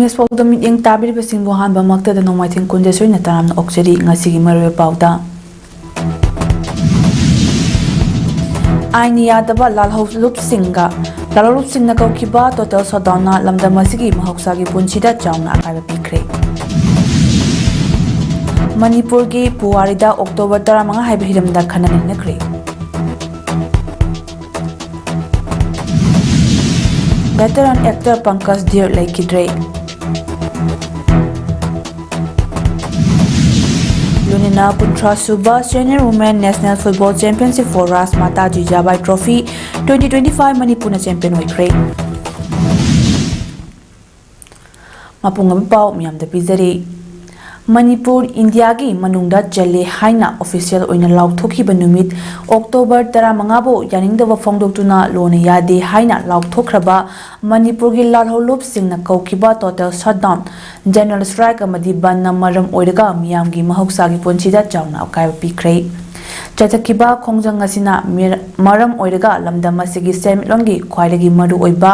MS PAODAM yang tabir basing buhan bamakta dan nomaiting kundesoy na taram na okseri ngasigi marwe PAODAM. Aini yadaba lalholup singa lalholup sing na kaukiba total shutdown na lamdamasigi mahoksagi punchida chawna akaiba pikre. Manipur gi Puwarida October 15 haiba hiramda khananin nakre. Veteran actor Pankaj Dhir Laikidre. Lunina Kuntra Suba Senior Women National Football Championship for Ras Mata Jijabai Trophy 2025 Manipur na champion oikre. Mapungam pau miyamda pizari. Manipur India gi manungda chale haina official oina laukthokiba numit October 15 bo yaningdaba phongdoktuna lona yade haina laukthokraba Manipur gi lalholup singna kaukiba total shutdown general strike amadi banna maram oiraga miyam gi mahoksa gi ponchida chawna akaiba pikre chatakiba khongjang asina maram oiraga lamdam asigi semlongi khwailagi maru oiba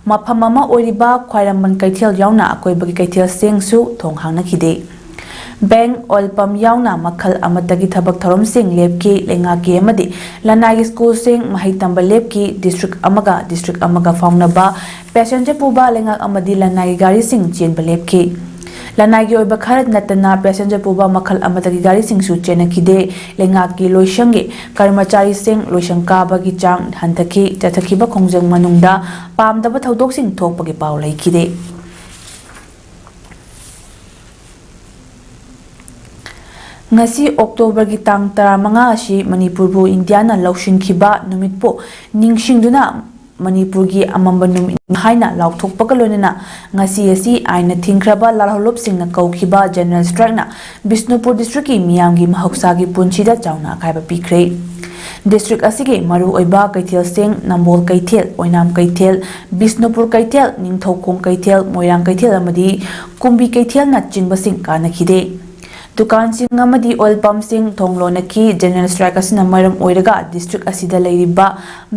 mafam ama oiriba khwairamban kaithel yauna akoibagi kaithel singsu thonghangna khide Bank oil pump yauna makhal amatagi thabak thorom sing lepki lengaki amadi lanai school sing mahai tamba lepki district amaga faunaba passenger puba lengak amadi lanai gari sing chen balepki lanai gi oiba kharat natana passenger puba makhal amatagi gari sing su chenakide lengaki loisangi karmachari sing loisangka bagi chang hanthaki tathakiba khongjang manungda pamdaba thodok sing thokpagi paw laikide ngasi October gi tang 15 asi Manipur bu India na laushin khiba numit po ningsingduna Manipur gi amamba numit haina lauthokpa kalonena ngasi asi aina thingkraba lalholup singna kaukhiba general strike na Bisnupur district ki miyam gi mahoksa gi punchida chawna kaiba pikre district asige maru oiba kaithel sing nambol kaithel oinam kaithel Bisnupur kaithel ningthokong kaithel moirang kaithel amadi kumbi kaithel na chingba sing kana khide Dukan sing amadi oil pump sing thonglona ki general strike asina maram oiraga district asida leiriba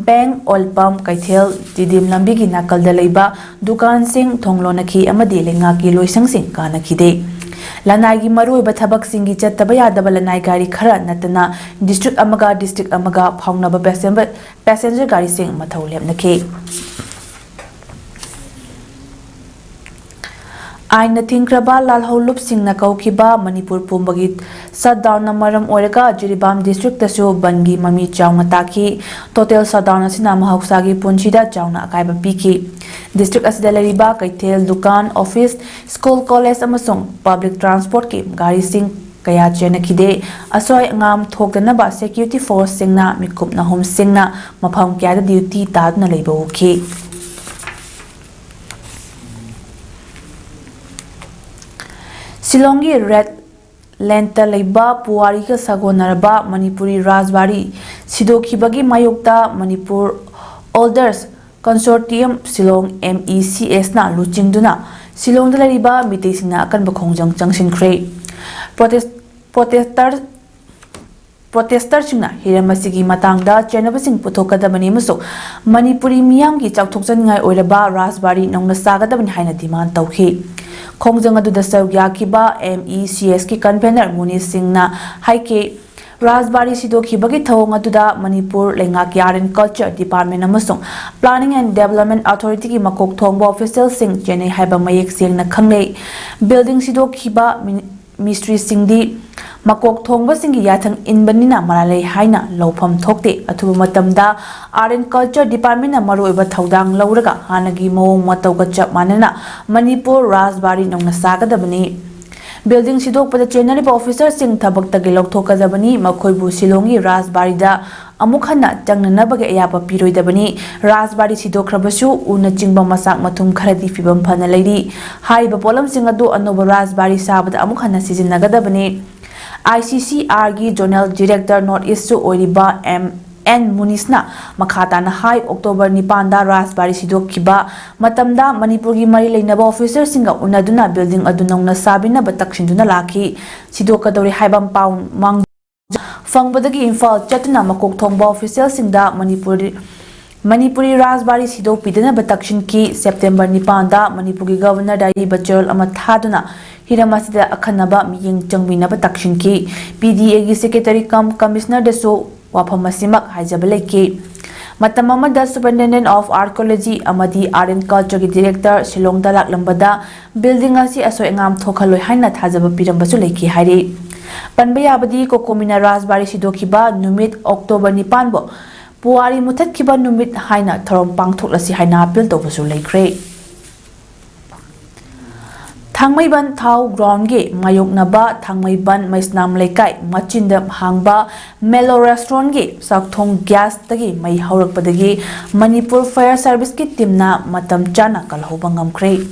bank oil pump kaithel tidim lambi gi nakal da leiba dukan sing thonglona ki amadi lenga ki loisang sing kana khide lanai gi maru oiba thabak sing gi chattaba yadaba lanai gari khara natana district amaga phaungnaba passenger gari sing mathau lepnake Aina thingkraba lalholup singna kaukiba Manipur pumbagi shutdown na maram oiraga Jiribam district tasu bangi mami chawna taki total shutdown asina mahoksagi punchida chawna akaiba piki district asida lariba kaithel dukan office school college amasung public transport ki gari sing kaya chenakide asoi ngam thokdanaba security force singna mikup na home singna mapham kya da duty tadna leiba uki Silongi Red Lenta Leiba Puwari ka sagonaraba Manipuri Rajbari Sidokibagi Mayokta Manipur Elders Consortium Silong MECS na luchingduna Silong Dalariba Mitisina akan bakhongjang changsinkre Protester singna hiramasigi matangda chenabasing puthokadabani muso Manipuri miyam gi chawthokjangai oiraba Rajbari nongna sagadabani haina demand tawhi Khongjang adu da saugyakiba MECS ki convener Muni Singna haike Rajbari sidokibagi thawng adu da Manipur lengak yaren culture department amasung planning and development authority ki makok thongba official sing chene haiba mayek singna khanglei building sidokiba mystery singdi makok thongba singi yathang inbanina maralei haina lawpham thokte athuba matamda art and culture department na maru oiba thaudang lauraga hanagi mawong matawga chap manana Manipur Rajbari nongna sagadabani building sidokpada chenari officer sing thabak tagi lawthokadabani makhoibu Silongi Rajbari da amuk hanna changnanabage ayapa piroidabani Rajbari sidokrabasu una chingba masak mathum kharadi fibam phana leiri haiba polam singadu anoba Rajbari sabada amuk hanna sizinnagadabani ICCR gi Journal Director North East su oiriba M.N. Munisna makhatana hai October 9 da Rajbari sidokkiba matamda Manipur gi mari leinaba officer singa unaduna building adunongna sabina bataksinduna lakhi sidokadori haibam paun mang fangbadagi Imphal chatuna makok thongba official singda Manipur Manipuri Rajbari Sido Pidana Batakshin Ki September Nipanda Manipuri Governor Dari Bachol Amathaduna Hiramasida Akanaba Miying Changbina Batakshin Ki PDA Gi Secretary Commissioner Deso Wapamasimak Haijabaleki Matamamada Superintendent of Archaeology Amadi Art and Culture Director Shillong Dalak Lambada Building Asi Aso Engam Thokaloi Haina Thajaba Pirambasu Leki Hari Panbayabadi Kokomina Rajbari Sidokiba Numit October Nipanbo Puari Mutat Kiba Numit Haina Thorom Pangthoklasi Haina Appeal Tobasu Lekre Thangmaiban Thau Ground Ge Mayoknaba Thangmaiban Maisnam Lekai Machinda Hangba Melo Restaurant Ge Sakthong Gas Tagi Mai Haurakpadagi Manipur Fire Service Ki Timna Matam Chana Kalhobangam Kre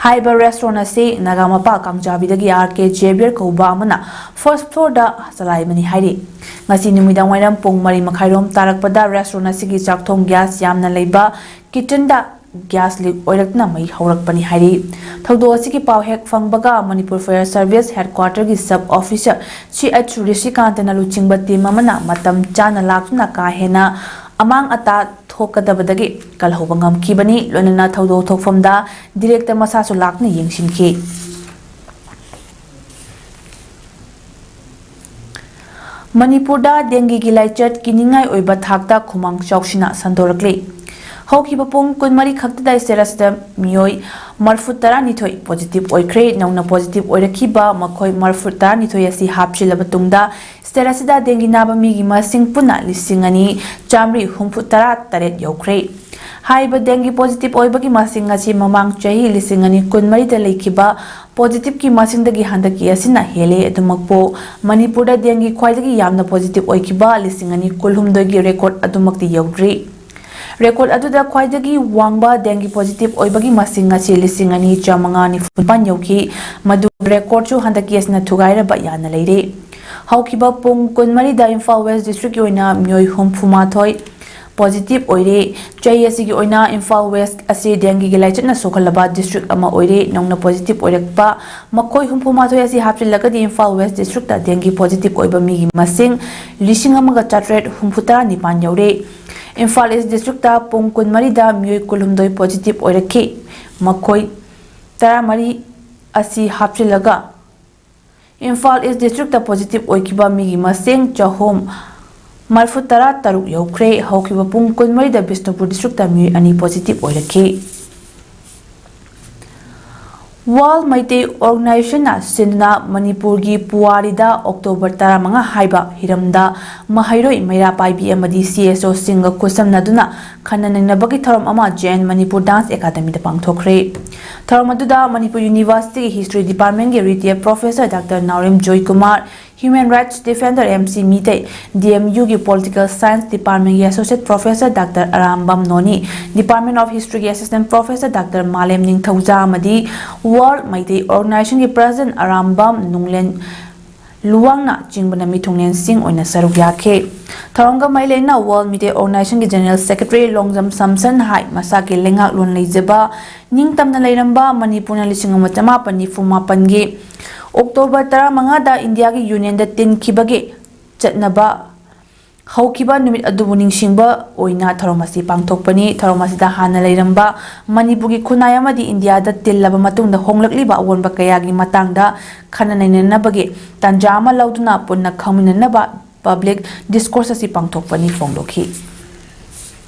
Haiba Restaurant Ase Nagamapa Kangjabidagi RK Javier Kauba Amana First Floor Da Salai Mani Hairi Ngasi numidang wairam pung mari makhairom tarakpada restaurant asigi chakthong gas yamna leiba kitchen da gas leak oirakna mai haurakpani hairi thaudo asigi paw hek phangbaga Manipur Fire Service headquarter gi sub officer CH Rishikant na luchingba team amana matam chana lakna ka hena amang ata thokadabadagi kalhobangam kibani lonana thaudo thokfamda director masasu lakna yengsinki Manipurda dengue gi laichat kiningai oiba thakta khumang chaushina sandorakle haukiba pung kunmari khakta serasda mioi marfutara nithoi positive oikre nauna positive oirakiba makhoi marfutara nithoi asi hapchilaba tungda serasda dengue naba mi gi masing puna lisingani chamri humfutara taret yokre haiba dengue positive oibagi masing asi mamang chahi lisingani kunmari da leikiba positive ki masing dagi handaki asina hele adumakpo Manipur da dengue khwaidagi yamna positive oikiba lisingani kulhumdagi record adumakti yawdri record aduda khwaidagi wangba dengue positive oibagi masing asi lisingani chamangani funpan yauki madu record chu handaki asina thugaira ba yana leire haukiba pung kunmari da Imphal West district yoina myoi humfumathoi positive oire chai asigi oina Imphal West asi dengue gi laichatna sokhalaba district ama oire nongna positive oirakpa makoi humpuma thoi asi hapchilagadi Imphal West district ta dengue positive oiba mi gi masing lising amaga chatret humfuta nipan yaure Imphal East district ta pungkun marida myoi kulumdoi positive oiraki makoi taramari asi hapchilaga Imphal East district ta positive oikiba mi gi masing chahom Marfutara Taruk Yokre, Hokiba Pung Kunmari da Bishnupur district ami ani positive oiraki. World Maite Organization na Sindna Manipur gi Puarida October Tara Manga Haiba Hiramda Mahairoi Maira Paibi Amadi CSO Singa Kusam Naduna Kananabagi Thorom Ama Jain Manipur Dance Academy da Pangthokre. Thoromaduda Manipur University History Department gi Retired Professor Dr. Naurim Joy Kumar Human Rights Defender MC Mite, DMU की Political Science Department की Associate Professor Dr. Arambam Noni, Department of History की Assistant Professor Dr. Malem Ningthauja Amadi, World Maite Organization की President Arambam Nunglen Luangna Jingbana Mitunglen Singh oina saruk yakhe. Tharonga Mailena World Maite Organization की General Secretary Longjam Samson Hai masa की lengak lon leijaba ningtamna leiramba Manipur na lising amatama panifuma pange October Tara Mangada India ki Union da tin kibage chatnaba haukiba numit adubu ningsingba oina tharomasi pangthokpani tharomasi da hana leiramba Manipur ki khunai amadi India da tillaba matungda honglakliba awonba kayagi matangda khananainanabage tanjama lauduna punna khaminanaba public discourse asi pangthokpani phongdokhi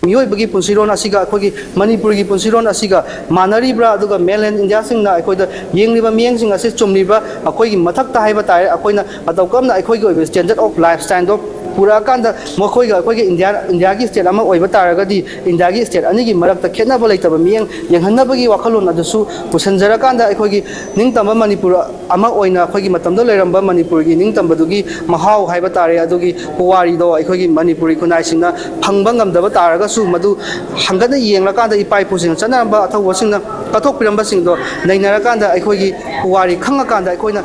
Yoibagi Punsiron Asiga, Manipuri Punsiron Asiga, Manaribra, Duga, Mainland India Singna, Akoida, Yingliba Miang Assist Chumliba, Akoi Matata Haibatai, Akoina, Atokam, Akoigo with standard of lifestyle of Purakanda, Mokoiga, Indiagi State, Ama Oibataragadi, Indiagi State, Anigi Marata, Kenabalator, Miang, Yanganabagi Wakalon, Adasu, Pusanzarakanda, Akogi, Ningtama Manipura, Ama Oina, Kogi Matamdo Leramba, Manipuri, Ningtambadugi, Mahao Haibatari, Adugi, Puari, though Akogi Manipuri Kunaisina, Pangbangam Davataraga. Madu Hangana Yanglakanda Ipai Pusin, Sanamba, Wasina, Katok Pirambasindo, Nainarakanda, Akogi, Wari, Kangakanda, Akoina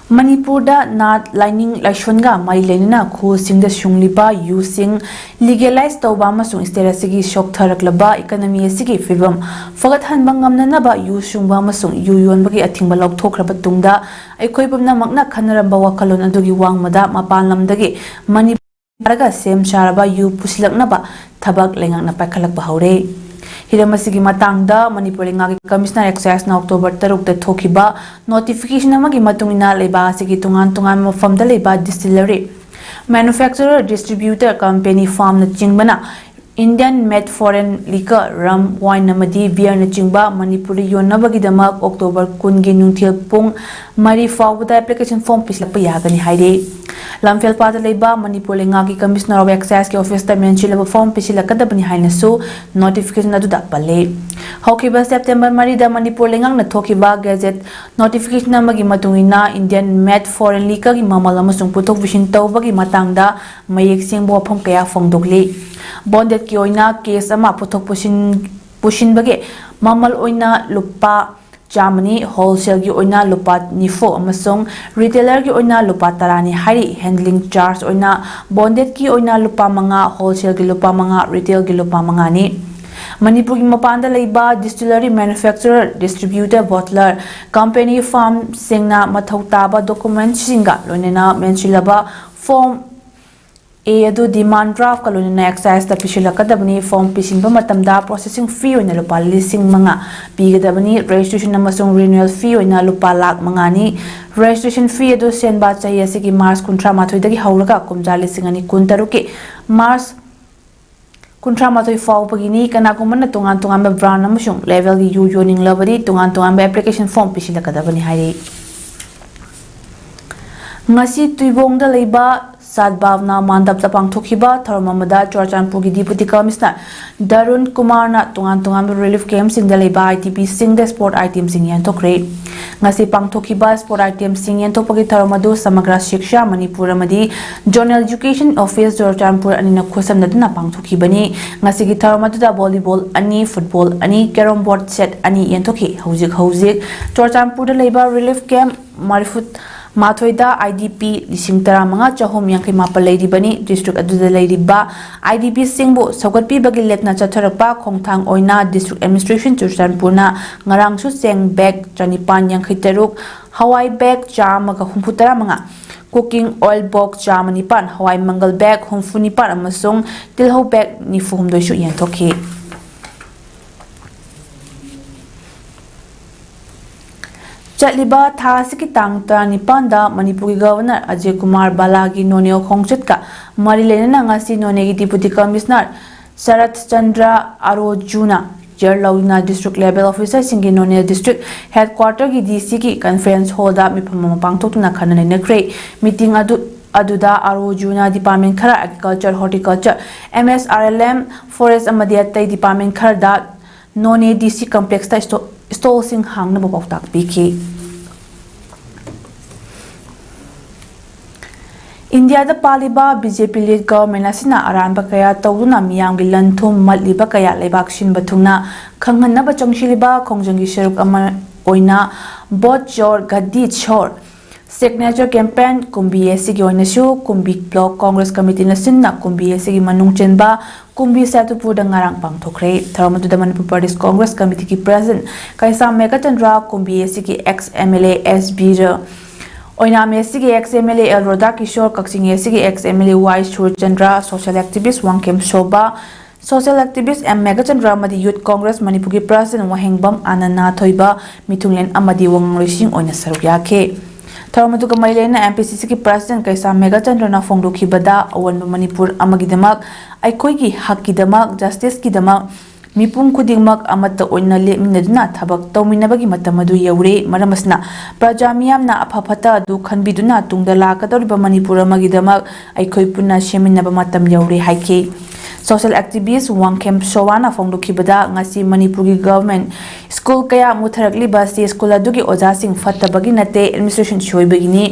Manipur da Nat Lining Lashunga, Marilena, Ku Sing the Shungliba, using legalized Obama Sung Sterasigi Shock Taraklaba, economy Sigi Fibum, Forgot Hanbangam Nanaba, Yushungbama Sung, Yun Bagi, a Timbalok Tokrabatunda, a Koibuna Magna Kanaramba Wakalona Dugi Wang Mada, Mapalam Dagi, Manipur. ꯌꯥꯔꯒ ꯁꯦꯝ ꯁꯥꯔꯕ ꯌꯨ ꯄꯨꯁꯤꯜꯂꯛꯅꯕ ꯊꯕꯛ ꯂꯩꯉꯥꯛꯅ ꯄꯥꯏꯈꯠꯂꯛꯄ ꯍꯧꯔꯦ꯫ ꯍꯤꯔꯝ ꯑꯁꯤꯒꯤ ꯃꯇꯥꯡꯗ ꯃꯅꯤꯄꯨꯔ ꯂꯩꯉꯥꯛꯀꯤ ꯀꯃꯤꯁꯅꯔ ꯑꯦꯛꯁꯥꯏꯖꯅ ꯑꯣꯛꯇꯣꯕꯔ 6ꯗ ꯊꯣꯛꯈꯤꯕ ꯅꯣꯇꯤꯐꯤꯀꯦꯁꯟ ꯑꯃꯒꯤ ꯃꯇꯨꯡ ꯏꯟꯅ ꯂꯩꯕꯥꯛ ꯑꯁꯤꯒꯤ ꯇꯣꯉꯥꯟ-ꯇꯣꯉꯥꯟꯕ ꯃꯐꯝꯗ ꯂꯩꯕ ꯗꯤꯁꯇꯤꯂꯔꯤ, ꯃꯦꯅꯨꯐꯦꯛꯆꯔꯔ, ꯗꯤꯁꯇ꯭ꯔꯤꯕ꯭ꯌꯨꯇꯔ, ꯀꯝꯄꯦꯅꯤ, ꯐꯥꯔꯝꯅꯆꯤꯡꯕꯅ Indian made foreign liquor, rum, wine ꯑꯃꯗꯤ ꯕꯤꯌꯔꯅꯆꯤꯡꯕ ꯃꯅꯤꯄꯨꯔꯗ ꯌꯣꯟꯅꯕꯒꯤꯗꯃꯛ ꯑꯣꯛꯇꯣꯕꯔ 10ꯒꯤ ꯅꯨꯡꯊꯤꯜ ꯄꯨꯡ 4 ꯐꯥꯎꯕꯗ ꯑꯦꯄ꯭ꯂꯤꯀꯦꯁꯟ ꯐꯣꯔꯝ ꯄꯤꯁꯤꯜꯂꯛꯄ ꯌꯥꯒꯅꯤ ꯍꯥꯏꯔꯤ꯫ ꯂꯝꯐꯦꯜꯄꯥꯠꯇ ꯂꯩꯕ ꯃꯅꯤꯄꯨꯔ ꯂꯩꯉꯥꯛꯀꯤ ꯀꯃꯤꯁꯅꯔ ꯑꯣꯐ ꯑꯦꯛꯁꯥꯏꯖꯒꯤ ꯑꯣꯐꯤꯁꯇ ꯃꯦꯟꯁꯤꯜꯂꯕ ꯐꯣꯔꯝ ꯄꯤꯁꯤꯜꯂꯛꯀꯗꯕꯅꯤ ꯍꯥꯏꯅꯁꯨ ꯅꯣꯇꯤꯐꯤꯀꯦꯁꯟ ꯑꯗꯨꯗ ꯄꯜꯂꯤ꯫ ꯍꯧꯈꯤꯕ ꯁꯦꯞꯇꯦꯝꯕꯔ 4ꯗ ꯃꯅꯤꯄꯨꯔ ꯂꯩꯉꯥꯛꯅ ꯊꯣꯛꯈꯤꯕ ꯒꯦꯖꯦꯠ ꯅꯣꯇꯤꯐꯤꯀꯦꯁꯟ ꯑꯃꯒꯤ ꯃꯇꯨꯡ ꯏꯟꯅ ꯏꯟꯗꯤꯌꯟ ꯃꯦꯗ ꯐꯣꯔꯦꯟ ꯂꯤꯀꯔꯒꯤ ꯃꯃꯜ ꯑꯃꯁꯨꯡ ꯄꯨꯊꯣꯛ ꯄꯨꯁꯤꯟ ꯇꯧꯕꯒꯤ ꯃꯇꯥꯡꯗ ꯃꯌꯦꯛ ꯁꯦꯡꯕ ꯋꯥꯐꯝ ꯀꯌꯥ ꯐꯣꯡꯗꯣꯛꯂꯤ꯫ ꯕꯣꯟꯗꯦꯠꯀꯤ ꯑꯣꯏꯅ ꯀꯦꯁ ꯑꯃ ꯄꯨꯊꯣꯛ ꯄꯨꯁꯤꯟꯕꯒꯤ ꯃꯃꯜ ꯑꯣꯏꯅ ꯂꯨꯄꯥ 100ꯅꯤ, ꯍꯣꯜꯁꯦꯜꯒꯤ ꯑꯣꯏꯅ ꯂꯨꯄꯥ 90 ꯑꯃꯁꯨꯡ ꯔꯤꯇꯦꯂꯔꯒꯤ ꯑꯣꯏꯅ ꯂꯨꯄꯥ 10ꯅꯤ ꯍꯥꯏꯔꯤ꯫ ꯍꯦꯟꯗꯂꯤꯡ ꯆꯥꯔꯖ ꯑꯣꯏꯅ ꯕꯣꯟꯗꯦꯠꯀꯤ ꯑꯣꯏꯅ ꯂꯨꯄꯥ 5, ꯍꯣꯜꯁꯦꯜꯒꯤ ꯂꯨꯄꯥ 5, ꯔꯤꯇꯦꯜꯒꯤ ꯂꯨꯄా 5ꯅꯤ꯫ ꯃꯅꯤꯄꯨꯔꯒꯤ ꯃꯄꯥꯟꯗ ꯂꯩꯕ ꯗꯤꯁꯇꯤꯂꯔꯤ, ꯃꯦꯅꯨꯐꯦꯛꯆꯔꯔ, ꯗꯤꯁꯇ꯭ꯔꯤꯕ꯭ꯌꯨꯇꯔ, ꯕꯣꯇꯂꯔ, ꯀꯝꯄꯦꯅꯤ, ꯐꯥꯔꯝꯁꯤꯡꯅ ꯃꯊꯧ ꯇꯥꯕ ꯗꯣꯀꯨꯃꯦꯟꯠꯁꯤꯡꯒ ꯂꯣꯏꯅꯅ ꯃꯦꯟꯁꯤꯜꯂꯕ ꯐꯣꯔꯝ A ꯑꯗꯨ ꯗꯤꯃꯥꯟ ꯗ꯭ꯔꯥꯐꯀ ꯂꯣꯏꯅꯅ ꯑꯦꯛꯁꯥꯏꯖꯗ ꯄꯤꯁꯤꯜꯂꯛꯀꯗꯕꯅꯤ꯫ ꯐꯣꯔꯝ ꯄꯤꯁꯤꯟꯕ ꯃꯇꯝꯗ ꯄ꯭ꯔꯣꯁꯦꯁꯤꯡ ꯐꯤ ꯑꯣꯏꯅ ꯂꯨꯄꯥ 5,000 ꯄꯤꯒꯗꯕꯅꯤ꯫ ꯔꯦꯖꯤꯁꯇ꯭ꯔꯦꯁꯟ ꯑꯃꯁꯨꯡ ꯔꯤꯅ꯭ꯌꯨꯑꯦꯜ ꯐꯤ ꯑꯣꯏꯅ ꯂꯨꯄꯥ 5,00,000ꯅꯤ꯫ ꯔꯦꯖꯤꯁꯇ꯭ꯔꯦꯁꯟ ꯐꯤ ꯑꯗꯨ ꯁꯦꯟꯕꯥ ꯆꯍꯤ ꯑꯁꯤꯒꯤ ꯃꯥꯔꯆ 31ꯗꯒꯤ ꯍꯧꯔꯒ ꯀꯨꯝꯖꯥ 2023ꯒꯤ ꯃꯥꯔꯆ 38 ꯐꯥꯎꯕꯒꯤꯅꯤ꯫ ꯀꯅꯥꯒꯨꯝꯕꯅ ꯇꯣꯉꯥꯟ-ꯇꯣꯉꯥꯟꯕ ꯕ꯭ꯔꯥꯟ ꯑꯃꯁꯨꯡ ꯂꯦꯕꯦꯜꯒꯤ ꯌꯨ ꯌꯣꯟꯅꯤꯡꯂꯕꯗꯤ ꯇꯣꯉꯥꯟ-ꯇꯣꯉꯥꯟꯕ ꯑꯦꯄ꯭ꯂꯤꯀꯦꯁꯟ ꯐꯣꯔꯝ ꯄꯤꯁꯤꯜꯂꯛꯀꯗꯕꯅꯤ ꯍꯥꯏꯔꯤ꯫ ꯉꯁꯤ ꯇꯨꯏꯕꯣꯡꯗ ꯂꯩꯕ ꯁद्ꯚꯥवना ꯃꯥꯟꯗꯞꯇ ꯄꯥꯡꯊꯣꯛꯈꯤꯕ ꯊꯧꯔꯝ ꯑꯃꯗ ꯆꯨꯔꯆꯥꯟꯄꯨꯔꯒꯤ ꯗꯤꯄꯨꯇꯤ ꯀꯃꯤꯁꯅꯔ ꯗꯔꯨꯟ ꯀꯨꯃꯥꯔꯅ ꯇꯣꯉꯥꯟ-ꯇꯣꯉꯥꯟꯕ ꯔꯤꯂꯤꯐ ꯀꯦꯝꯞꯁꯤꯡꯗ ꯂꯩꯕ IDPꯁꯤꯡꯗ ꯁ꯭ꯄꯣꯔꯠ ꯑꯥꯏꯇꯦꯝꯁꯤꯡ ꯌꯦꯟꯊꯣꯛꯈ꯭ꯔꯦ꯫ ꯉꯁꯤ ꯄꯥꯡꯊꯣꯛꯈꯤꯕ ꯁ꯭ꯄꯣꯔꯠ ꯑꯥꯏꯇꯦꯝꯁꯤꯡ ꯌꯦꯟꯊꯣꯛꯄꯒꯤ ꯊꯧꯔꯝ ꯑꯗꯨ ꯁꯃꯒ꯭ꯔ ꯁꯤꯛꯁꯥ ꯃꯅꯤꯄꯨꯔ ꯑꯃꯗꯤ ꯖꯣꯅꯦꯜ ꯑꯦꯖꯨꯀꯦꯁꯟ ꯑꯣꯐꯤꯁ ꯆꯨꯔꯆꯥꯟꯄꯨꯔ ꯑꯅꯤꯅ ꯈꯨꯠꯁꯝꯅꯗꯨꯅ ꯄꯥꯡꯊꯣꯛꯈꯤꯕꯅꯤ꯫ ꯉꯁꯤꯒꯤ ꯊꯧꯔꯝ ꯑꯗꯨꯗ volleyball 2, football 2, carrom board set 2 ꯌꯦꯟꯊꯣꯛꯈꯤ꯫ ꯍꯧꯖꯤꯛ ꯆꯨꯔꯆꯥꯟꯄꯨꯔꯗ ꯂꯩꯕ ꯔꯤꯂꯤꯐ ꯀꯦꯝꯞ 34ꯗ IDP 15,387 ꯂꯩꯔꯤꯕꯅꯤ꯫ ꯗꯤꯁꯇ꯭ꯔꯤꯛ ꯑꯗꯨꯗ ꯂꯩꯔꯤꯕ IDPꯁꯤꯡꯕꯨ ꯁꯧꯒꯠꯄꯤꯕꯒꯤ ꯂꯦꯞꯅ ꯆꯠꯊꯔꯛꯄ ꯈꯣꯡꯊꯥꯡ ꯑꯣꯏꯅ ꯗꯤꯁꯇ꯭ꯔꯤꯛ ꯑꯦꯗꯃꯤꯅꯤꯁꯇ꯭ꯔꯦꯁꯟ ꯆꯨꯔꯆꯥꯟꯄꯨꯔꯅ ꯉꯔꯥꯡꯁꯨ ꯆꯦꯡ ꯕꯦꯒ 953, ꯍꯋꯥꯏ ꯕꯦꯒ 135, ꯀꯨꯀꯤꯡ ꯑꯣꯏꯜ ꯕꯣꯛꯁ 9, ꯍꯋꯥꯏ ꯃꯪꯒꯜ ꯕꯦꯒ 79 ꯑꯃꯁꯨꯡ ꯇꯤꯜꯍꯧ ꯕꯦꯒ 94ꯁꯨ ꯌꯦꯟꯊꯣꯛꯈꯤ꯫ ꯆꯠꯂꯤꯕ ꯊꯥ ꯑꯁꯤꯒꯤ ꯇꯥꯡ 19ꯗ ꯃꯅꯤꯄꯨꯔꯒꯤ ꯒꯚꯔꯅꯔ ꯑꯖय ꯀꯨꯃꯥꯔ ꯕꯥꯂꯥꯒꯤ ꯅꯣꯅꯦ ꯈꯣꯡꯆꯠꯀ ꯃꯔꯤ ꯂꯩꯅꯅ ꯉꯁꯤ ꯅꯣꯅꯦꯒꯤ ꯗꯤꯄꯨꯇꯤ ꯀꯃꯤꯁꯅꯔ ꯁꯔꯠ ꯆꯟꯗ꯭ꯔ ꯑꯔꯣꯖꯨꯅ ꯆꯦꯌꯔ ꯂꯧꯗꯨꯅ ꯗꯤꯁꯇ꯭ꯔꯤꯛ ꯂꯦꯚꯦꯜ ꯑꯣꯐꯤꯁꯔꯁꯤꯡꯒꯤ ꯅꯣꯅꯦ ꯗꯤꯁꯇ꯭ꯔꯤꯛ ꯍꯦꯗꯀ꯭ꯋꯥꯔꯇꯔꯒꯤ DC ꯀꯟꯐꯔꯦꯟꯁ ꯍꯣꯜꯗ ꯃꯤꯐꯝ ꯑꯃ ꯄꯥꯡꯊꯣꯛꯇꯨꯅ ꯈꯟꯅ ꯅꯩꯅꯈ꯭ꯔꯦ꯫ ꯃꯤꯇꯤꯡ ꯑꯗꯨꯗ ꯑꯔꯣꯖꯨꯅ ꯗꯤꯄꯥꯔꯠꯃꯦꯟꯠ ꯈꯔ ꯑꯦꯒ꯭ꯔꯤꯀꯜꯆꯔ, ꯍꯣꯔꯇꯤꯀꯜꯆꯔ, MSRLM, ꯐꯣꯔꯦꯁꯠ ꯑꯃꯗꯤ ꯑꯇꯩ ꯗꯤꯄꯥꯔꯠꯃꯦꯟꯠ ꯈꯔꯗ ꯅꯣꯅꯦ DC ꯀꯝꯄ꯭ꯂꯦꯛꯁꯇ ꯁ꯭ꯇꯣꯜꯁꯤꯡ ꯍꯥꯡꯅꯕ ꯄꯥꯎꯇꯥꯛ ꯄꯤꯈꯤ꯫ ꯏꯟꯗꯤꯌꯥꯗ ꯄꯥꯜꯂꯤꯕ BJP ꯂꯤꯗ ꯒꯚꯔꯟꯃꯦꯟꯠ ꯑꯁꯤꯅ ꯑꯔꯥꯟꯕ ꯀꯌా ꯇꯧꯗꯨꯅ ꯃꯤꯌꯥꯝꯒꯤ ꯂꯟ-ꯊꯨꯝ ꯃꯠꯂꯤꯕ ꯀꯌꯥ ꯂꯩꯕꯥꯛ ꯁꯤꯟꯕ ꯊꯨꯡꯅ ꯈꯪꯍꯟꯅꯕ ꯆꯪꯁꯤꯜꯂꯤꯕ ꯈꯣꯡꯖꯪꯒꯤ ꯁꯔꯨꯛ ꯑꯃ ꯑꯣꯏꯅ ꯚꯣꯠ ꯆꯣꯔ ꯒꯗꯤ ꯆꯣꯔ ꯁꯤꯒꯅꯦꯆꯔ ꯀꯦꯝꯄꯦꯟ ꯀꯨꯝꯕꯤ ꯑꯁꯤꯒꯤ ꯑꯣꯏꯅꯁꯨ ꯀꯨꯝꯕꯤ ꯕ꯭ꯂꯣꯛ ꯀꯣꯡꯒ꯭ꯔꯦꯁ ꯀꯃꯤꯇꯤꯅ ꯁꯤꯟꯅ ꯀꯨꯝꯕꯤ ꯑꯁꯤꯒꯤ ꯃꯅꯨꯡ ꯆꯟꯕ ꯀꯨꯝꯕꯤ ꯁꯦꯇꯨꯄꯨꯔꯗ ꯉꯔꯥꯡ ꯄꯥꯡꯊꯣꯛꯈ꯭ꯔꯦ꯫ ꯊꯧꯔꯝ ꯑꯗꯨꯗ ꯃꯅꯤꯄꯨꯔ ꯄ꯭ꯔꯗꯦꯁ ꯀꯣꯡꯒ꯭ꯔꯦꯁ ꯀꯃꯤꯇꯤꯒꯤ ꯄ꯭ꯔꯁꯤꯗꯦꯟꯠ ꯀꯩꯁꯥꯝ ꯃꯦꯘꯆꯟꯗ꯭ꯔ, ꯀꯨꯝꯕꯤ ꯑꯁꯤꯒꯤ ex-MLA SB ꯑꯣꯏꯅꯥꯝ ꯑꯁꯤꯒꯤ ex-MLA L Radhakishore, ꯀꯛꯆꯤꯡ ꯑꯁꯤꯒꯤ ex-MLA Y Surchandra, social activist Wangkhem Sobha, social activist M Meghachandra ꯑꯃꯗꯤ ꯌꯨꯊ ꯀꯣꯡꯒ꯭ꯔꯦꯁ ꯃꯅꯤꯄꯨꯔꯒꯤ ꯄ꯭ꯔꯁꯤꯗꯦꯟꯠ ꯋꯥꯍꯦꯡꯕꯝ ꯑꯥꯅꯟꯗ ꯊꯣꯏꯕ, ꯃꯤꯊꯨꯡꯂꯦꯟ ꯑꯃꯗꯤ ꯋꯥꯉꯥꯡꯂꯣꯏꯁꯤꯡ ꯑꯣꯏꯅ ꯁꯔꯨꯛ ꯌꯥꯈꯤ꯫ ꯊꯧꯔꯝ ꯑꯗꯨꯒ ꯃꯔꯤ ꯂꯩꯅꯅ MPCCꯒꯤ ꯄ꯭ꯔꯁꯤꯗꯦꯟꯠ ꯀꯩꯁꯥꯝ ꯃꯦꯘꯆꯟꯗ꯭ꯔꯅ ꯐꯣꯡꯗꯣꯛꯈꯤꯕꯗ ꯑꯑꯣꯟꯕ ꯃꯅꯤꯄꯨꯔ ꯑꯃꯒꯤꯗꯃꯛ, ꯑꯩꯈꯣꯏꯒꯤ ꯍꯛꯀꯤꯗꯃꯛ, ꯖꯁꯇꯤꯁꯀꯤꯗꯃꯛ ꯃꯤꯄꯨꯝ ꯈꯨꯗꯤꯡꯃꯛ ꯑꯃꯠꯇ ꯑꯣꯏꯅ ꯂꯦꯞꯃꯤꯟꯅꯗꯨꯅ ꯊꯕꯛ ꯇꯧꯃꯤꯟꯅꯕꯒꯤ ꯃꯇꯝ ꯑꯗꯨ ꯌꯧꯔꯦ꯫ ꯃꯔꯝ ꯑꯁꯤꯅ ꯄ꯭ꯔꯖꯥ ꯃꯤꯌꯥꯝꯅ ꯑꯐ-ꯐꯠꯇ ꯑꯗꯨ ꯈꯟꯕꯤꯗꯨꯅ ꯇꯨꯡꯗ ꯂꯥꯛꯀꯗꯧꯔꯤꯕ ꯃꯅꯤꯄꯨꯔ ꯑꯃꯒꯤꯗꯃꯛ ꯑꯩꯈꯣꯏ ꯄꯨꯟꯅ ꯁꯦꯝꯃꯤꯟꯅꯕ ꯃꯇꯝ ꯌꯧꯔꯦ ꯍꯥꯏꯈꯤ꯫ ꯁꯣꯁꯤꯌꯦꯜ ꯑꯦꯛꯇꯤꯚꯤꯁꯠ ꯋꯥꯡꯈꯦꯝ ꯁꯣꯚꯥꯅ ꯐꯣꯡꯗꯣꯛꯈꯤꯕꯗ ꯉꯁꯤ ꯃꯅꯤꯄꯨꯔꯒꯤ ꯒꯚꯔꯟꯃꯦꯟꯠ ꯁ꯭ꯀꯨꯜ ꯀꯌꯥ ꯃꯨꯠꯊꯔꯛꯂꯤꯕ ꯑꯁꯤ ꯁ꯭ꯀꯨꯜ ꯑꯗꯨꯒꯤ ꯑꯣꯖꯥꯁꯤꯡ ꯐꯠꯇꯕꯒꯤ ꯅꯠꯇꯦ, ꯑꯦꯗꯃꯤꯅꯤꯁꯇ꯭ꯔꯦꯁꯟ ꯁꯣꯏꯕꯒꯤꯅꯤ꯫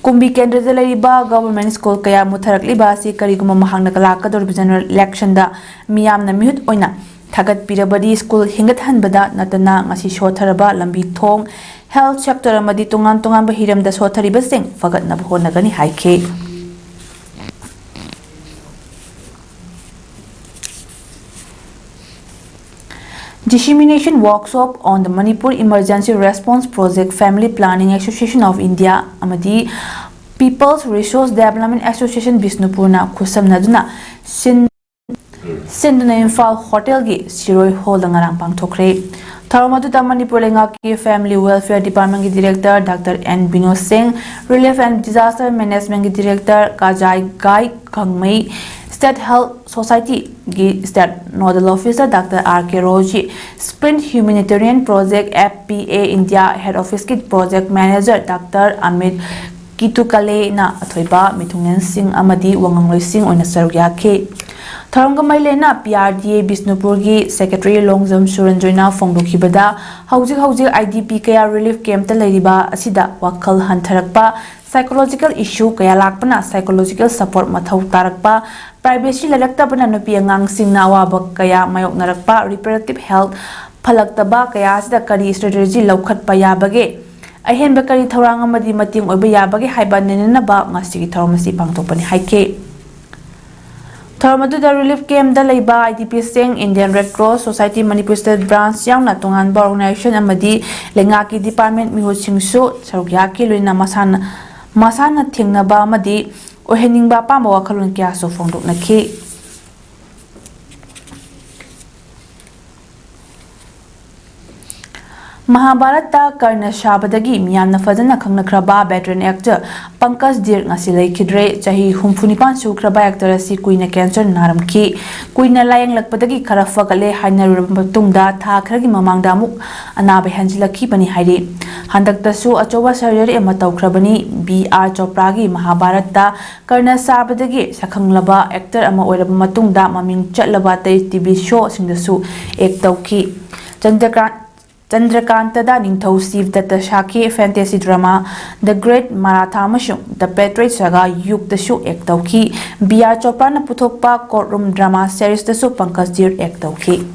ꯀꯨꯝꯕꯤ ꯀꯦꯟꯗ꯭ꯔꯗ ꯂꯩꯔꯤꯕ ꯒꯚꯔꯟꯃꯦꯟꯠ ꯁ꯭ꯀꯨꯜ ꯀꯌꯥ ꯃꯨꯠꯊꯔꯛꯂꯤꯕ ꯑꯁꯤ ꯀꯔꯤꯒꯨꯝꯕ ꯃꯍꯥꯛꯅ ꯂꯥꯛꯀꯗꯧꯔꯤꯕ ꯖꯦꯅꯔꯦꯜ ꯏꯂꯦꯛꯁꯟꯗ ꯃꯤꯌꯥꯝꯅ ꯃꯤꯍꯨꯠ ꯑꯣꯏꯅ ꯊꯥꯒꯠꯄꯤꯔꯕꯗꯤ ꯁ꯭ꯀꯨꯜ ꯍꯤꯡꯒꯠꯍꯟꯕꯗ ꯅꯠꯇꯅ ꯉꯁꯤ ꯁꯣꯠꯊꯔꯕ ꯂꯝꯕꯤ ꯊꯣꯡ, ꯍꯦꯜꯊ ꯁꯦꯛꯇꯔ ꯑꯃꯗꯤ ꯇꯣꯉꯥꯟ-ꯇꯣꯉꯥꯟꯕ ꯍꯤꯔꯝꯗ ꯁꯣꯠꯊꯔꯤꯕꯁꯤꯡ ꯐꯒꯠꯅꯕ ꯍꯣꯠꯅꯒꯅꯤ ꯍꯥꯏꯈꯤ꯫ Dissemination workshop on the Manipur Emergency Response Project Family Planning Association of India amadi People's Resource Development Association Bisnupurna Kusamnaduna Sinduna Imphal Hotel gi Siroi Hall ngarang pangthokre. Tharamadu Manipur Lengaki Family Welfare Department ki Director Dr. N. Bino Singh, Relief and Disaster Management ki Director Kajai Gai Kangmei, State Health Society ki State Nodal Officer Dr. R. K. Roji, Sprint Humanitarian Project FPA India Head Office ki Project Manager Dr. Amit Kitukale na Athoiba Mithungen Singh amadi Wangangloi Singh oina sarugya ke. Tharanga Mailena PRDA Bisnupur Secretary Longjam Suranjoina Fongdokibada Hauji IDP Kaya Relief Camp ta leiriba asida wakal hantharakpa psychological issue kaya lakpana psychological support mathau tarakpa privacy lalaktabana nupi angang singna awaba kaya mayoknarakpa reproductive health phalaktaba kaya asida kari strategy laukhatpa yabage ahenba kari thorang amadi mating oiba yabage haiba nenenaba ngasigi thoromasi pangtopani haike. Tharmadu Relief Camp da Laiba IDP Sing Indian Red Cross Society Manipur State Branch yang na tungan ba organization amadi lengaki department miho singsu sarugyaki luina masana thingna ba amadi ohening ba pamba wakhalun kya so fongdok nakhi. Mahabharata Karna Shabadagi Miyamna Fadana Khangnakraba veteran actor Pankaj Dir ngasi leikidre chahi humfunipan sukraba actor asi kuina cancer naramki kuina layang lakpadagi khara fagale haina rumatungda tha khragi mamangda amuk anabe hanjilaki bani hairi handakta su achoba surgery ema tawkrabani BR Chopra gi Mahabharata Karna Shabadagi sakhanglaba actor ama oiraba matungda maming chatlaba tai TV show singdasu ek tawki Chandrakanta Ningthau Steve Datta Shaki fantasy drama The Great Maratha Mashung The Patriot Saga Yuk the Shu Ek Tauki BR Chopra na puthokpa courtroom drama series the Su Pankaj Dir Ek Tauki.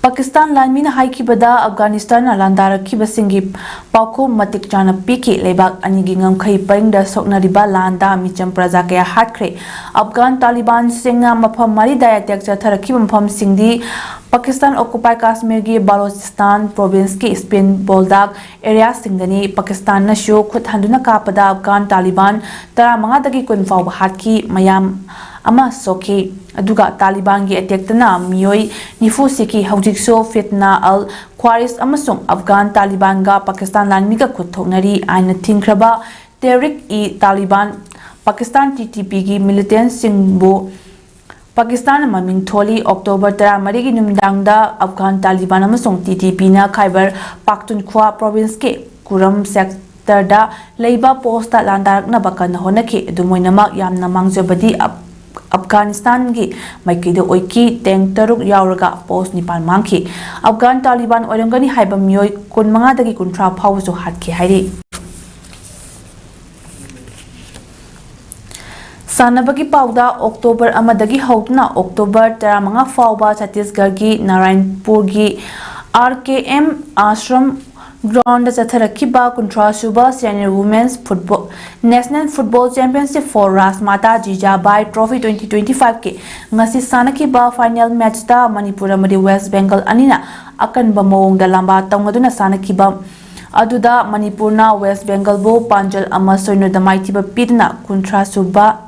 Pakistan Lanmina Haikibada Afghanistan Alandara Kibasingi Pauko Matik Chana Piki Lebak Anigingam Kai Parinda Soknariba Landa Micham Prazakaya Hatkre Afghan Taliban Singa Mapam Marida Teksa Tarakibam Pam Singdi Pakistan Occupy Kashmir gi Balochistan province ki Spin Boldak area singdani Pakistan na shu khut handuna kapada Afghan Taliban tara manga dagi kun faw hatki mayam ama soki aduga Taliban gi attack na miyoi nifu siki hawjik so fitna al Khwaris amasung Afghan Taliban ga Pakistan lanmi ga khut thoknari aina thingkraba Tehrik-e-Taliban Pakistan TTP gi militant singbo Pakistan maming tholi October 13 gi numdangda Afghan Taliban amasung TTP na Khyber Pakhtunkhwa province ke Kuram sector da leiba post ta landarak na bakan honaki dumoinamak yamna mangjabadi Afghanistan gi maikide oiki tank taruk yauraga post nipal mangki Afghan Taliban oirangani haiba miyoi kun manga dagi kuntra phawsu hatki hairi. Sanabagi Pauda October Amadagi Hautna October Taramanga Fauba Chhattisgarh gi Narayanpur gi RKM Ashram ground Chatharakiba Kuntra Suba Senior Women's Football National Football Championship for Rasmata Jijabai Trophy 2025 ke ngasi sanakiba final match ta Manipur amadi West Bengal anina akan bamong dalamba tawngaduna sanakiba aduda Manipurna West Bengal bo Panjal ama soino damaitiba pidna Kuntra Suba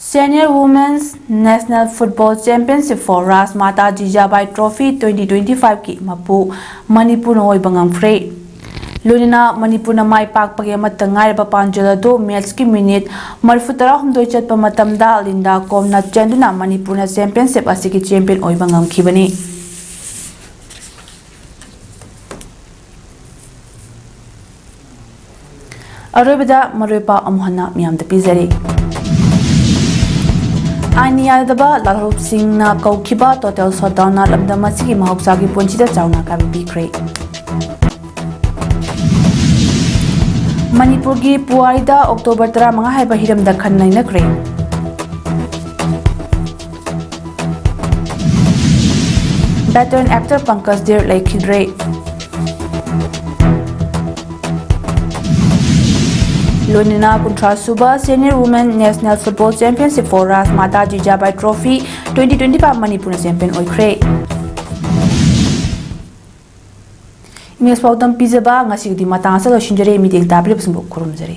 Senior Women's National Football Championship for Rasmata Jijabai Trophy 2025 ki mapu Manipur noi bangam free. Lunina Manipur na mai pak pagi matangai ba Panjala do match ki minute marfutara humdoi chatpa matamda Linda Komna chanduna Manipur na championship asiki champion oi bangam khibani. Arobida maroipa amhana miyamda pizari. Ania daba Lalrup Singh na Kaukiba total shutdown na lamda masigi mahausagi punchida chauna kabi bikre. Manipur gi Puarida October 15 haiba hiramda khanai nakre. Veteran actor Pankaj Dir Laikhidre. Lunina Kuntra Suba Senior Women National Football Championship for Rasmata Jijabai Trophy 2025 Manipur champion oikre. Mess ꯄꯥꯎꯗꯝ ꯄꯤꯖꯕ ꯉꯁꯤꯒꯤꯗꯤ ꯃꯇꯥꯡ ꯑꯁꯤꯗ ꯂꯣꯏꯁꯤꯟꯖꯔꯦ ꯃꯤꯠꯌꯦꯡ ꯇꯥꯕꯤꯔꯤꯕꯁꯤꯡꯕꯨ ꯈꯨꯔꯨꯝꯖꯔꯤ